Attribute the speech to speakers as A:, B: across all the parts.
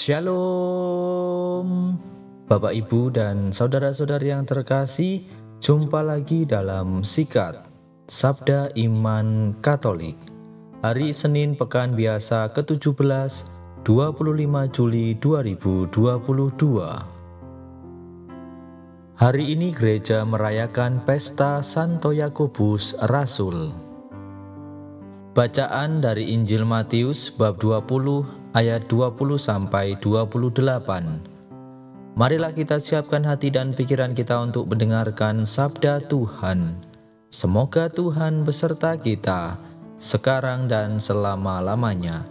A: Shalom, Bapak Ibu dan saudara-saudari yang terkasih, jumpa lagi dalam Sikat Sabda Iman Katolik. Hari Senin Pekan Biasa ke-17, 25 Juli 2022. Hari ini gereja merayakan pesta Santo Yakobus Rasul. Bacaan dari Injil Matius bab 20 ayat 20 sampai 28. Marilah kita siapkan hati dan pikiran kita untuk mendengarkan sabda Tuhan. Semoga Tuhan beserta kita sekarang dan selama-lamanya.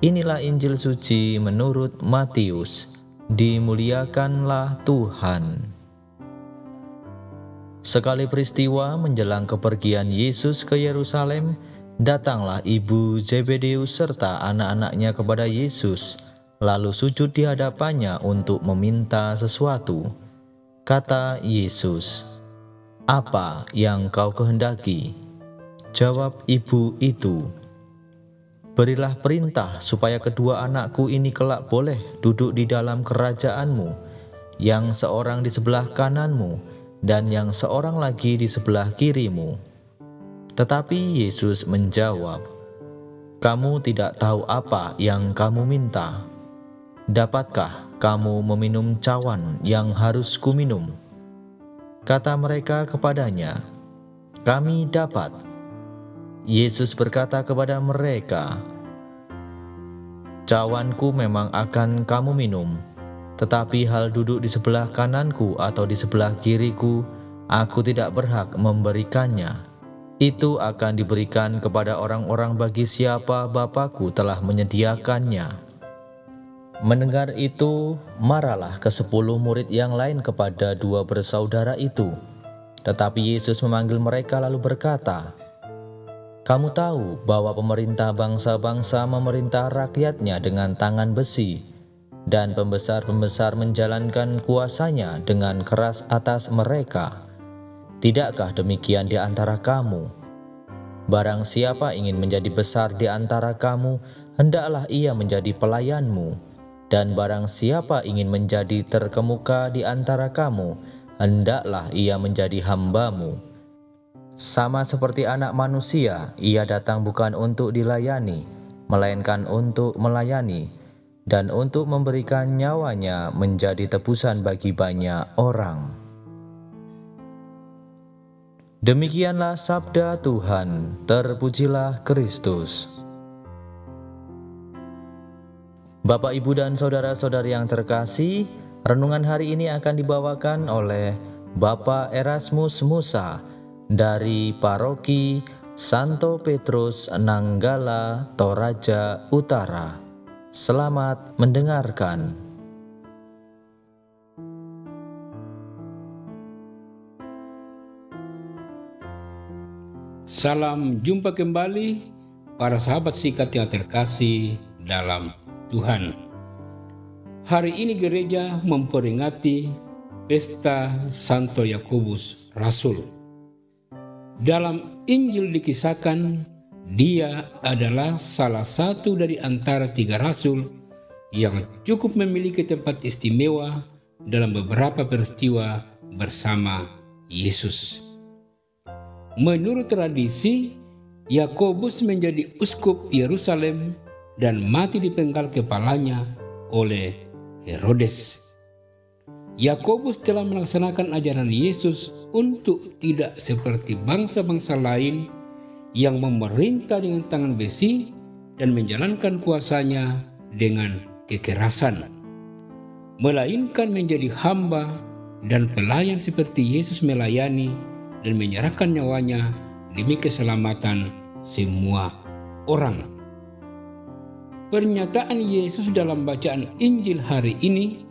A: Inilah Injil suci menurut Matius. Dimuliakanlah Tuhan. Sekali peristiwa menjelang kepergian Yesus ke Yerusalem, datanglah ibu Zebedeus serta anak-anaknya kepada Yesus, lalu sujud di hadapannya untuk meminta sesuatu. Kata Yesus, "Apa yang kau kehendaki?" Jawab ibu itu, "Berilah perintah supaya kedua anakku ini kelak boleh duduk di dalam kerajaanmu, yang seorang di sebelah kananmu dan yang seorang lagi di sebelah kirimu." Tetapi Yesus menjawab, "Kamu tidak tahu apa yang kamu minta. Dapatkah kamu meminum cawan yang harus kuminum?" Kata mereka kepadanya, "Kami dapat." Yesus berkata kepada mereka, "Cawanku memang akan kamu minum, tetapi hal duduk di sebelah kananku atau di sebelah kiriku, aku tidak berhak memberikannya. Itu akan diberikan kepada orang-orang bagi siapa Bapakku telah menyediakannya." Mendengar itu, marahlah ke-10 murid yang lain kepada 2 bersaudara itu. Tetapi Yesus memanggil mereka lalu berkata, "Kamu tahu bahwa pemerintah bangsa-bangsa memerintah rakyatnya dengan tangan besi, dan pembesar-pembesar menjalankan kuasanya dengan keras atas mereka. Tidakkah demikian di antara kamu? Barang siapa ingin menjadi besar di antara kamu, hendaklah ia menjadi pelayanmu. Dan barang siapa ingin menjadi terkemuka di antara kamu, hendaklah ia menjadi hambamu. Sama seperti Anak Manusia, ia datang bukan untuk dilayani, melainkan untuk melayani, dan untuk memberikan nyawanya menjadi tebusan bagi banyak orang." Demikianlah sabda Tuhan, terpujilah Kristus. Bapak, Ibu, dan saudara-saudari yang terkasih, renungan hari ini akan dibawakan oleh Bapak Erasmus Musa dari Paroki Santo Petrus Nanggala, Toraja Utara. Selamat mendengarkan.
B: Salam jumpa kembali para sahabat Sikat yang terkasih dalam Tuhan. Hari ini gereja memperingati pesta Santo Yakobus Rasul. Dalam Injil dikisahkan dia adalah salah satu dari antara 3 rasul yang cukup memiliki tempat istimewa dalam beberapa peristiwa bersama Yesus. Menurut tradisi, Yakobus menjadi uskup Yerusalem dan mati dipenggal kepalanya oleh Herodes. Yakobus telah melaksanakan ajaran Yesus untuk tidak seperti bangsa-bangsa lain yang memerintah dengan tangan besi dan menjalankan kuasanya dengan kekerasan, melainkan menjadi hamba dan pelayan seperti Yesus melayani dan menyerahkan nyawanya demi keselamatan semua orang. Pernyataan Yesus dalam bacaan Injil hari ini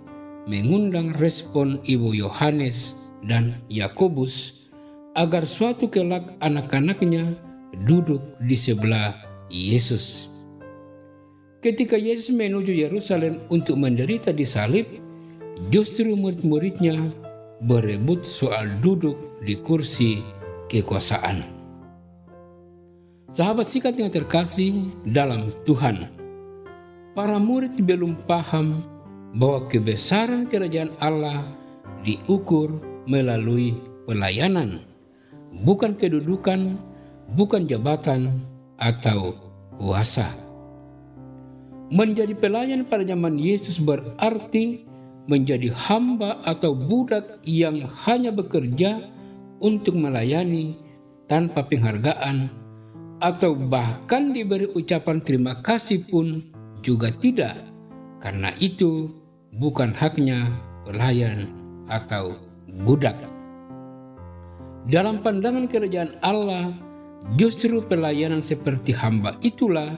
B: mengundang respon Ibu Yohanes dan Yakobus agar suatu kelak anak-anaknya duduk di sebelah Yesus. Ketika Yesus menuju Yerusalem untuk menderita di salib, justru murid-muridnya berebut soal duduk di kursi kekuasaan. Sahabat Sikat yang terkasih dalam Tuhan, para murid belum paham bahwa kebesaran kerajaan Allah diukur melalui pelayanan, bukan kedudukan, bukan jabatan atau kuasa. Menjadi pelayan pada zaman Yesus berarti menjadi hamba atau budak yang hanya bekerja untuk melayani tanpa penghargaan, atau bahkan diberi ucapan terima kasih pun juga tidak, karena itu bukan haknya pelayan atau budak. Dalam pandangan kerajaan Allah, justru pelayanan seperti hamba itulah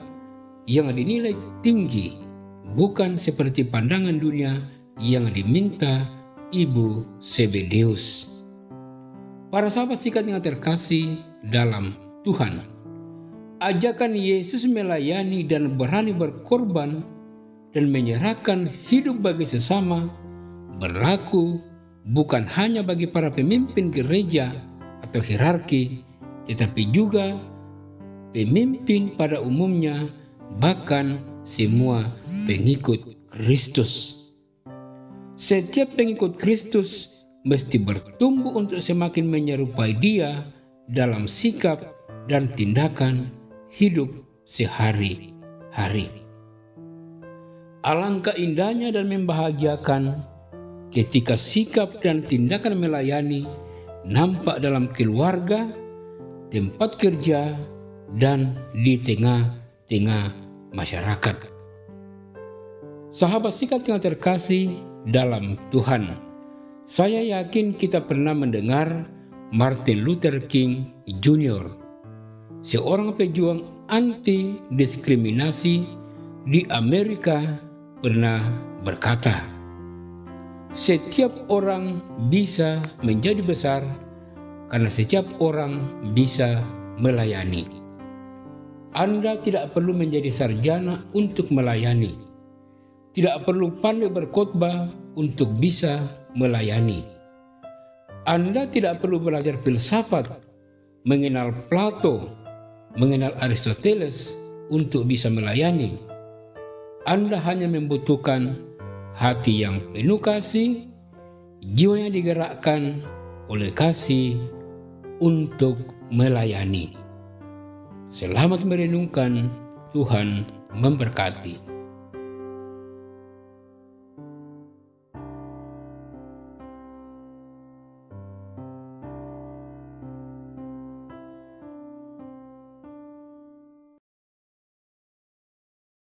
B: yang dinilai tinggi, bukan seperti pandangan dunia yang diminta Ibu Zebedeus. Para sahabat sikat yang terkasih dalam Tuhan, ajakan Yesus melayani dan berani berkorban dan menyerahkan hidup bagi sesama berlaku bukan hanya bagi para pemimpin gereja atau hierarki, tetapi juga pemimpin pada umumnya, bahkan semua pengikut Kristus. Setiap pengikut Kristus mesti bertumbuh untuk semakin menyerupai Dia dalam sikap dan tindakan hidup sehari-hari. Alangkah indahnya dan membahagiakan ketika sikap dan tindakan melayani nampak dalam keluarga, tempat kerja, dan di tengah-tengah masyarakat. Sahabat sikat yang terkasih dalam Tuhan, saya yakin kita pernah mendengar Martin Luther King Jr., seorang pejuang anti diskriminasi di Amerika, pernah berkata, "Setiap orang bisa menjadi besar karena setiap orang bisa melayani." Anda tidak perlu menjadi sarjana untuk melayani, tidak perlu pandai berkhotbah untuk bisa melayani. Anda tidak perlu belajar filsafat, mengenal Plato, mengenal Aristoteles untuk bisa melayani. Anda hanya membutuhkan hati yang penuh kasih, jiwa yang digerakkan oleh kasih untuk melayani. Selamat merenungkan, Tuhan memberkati.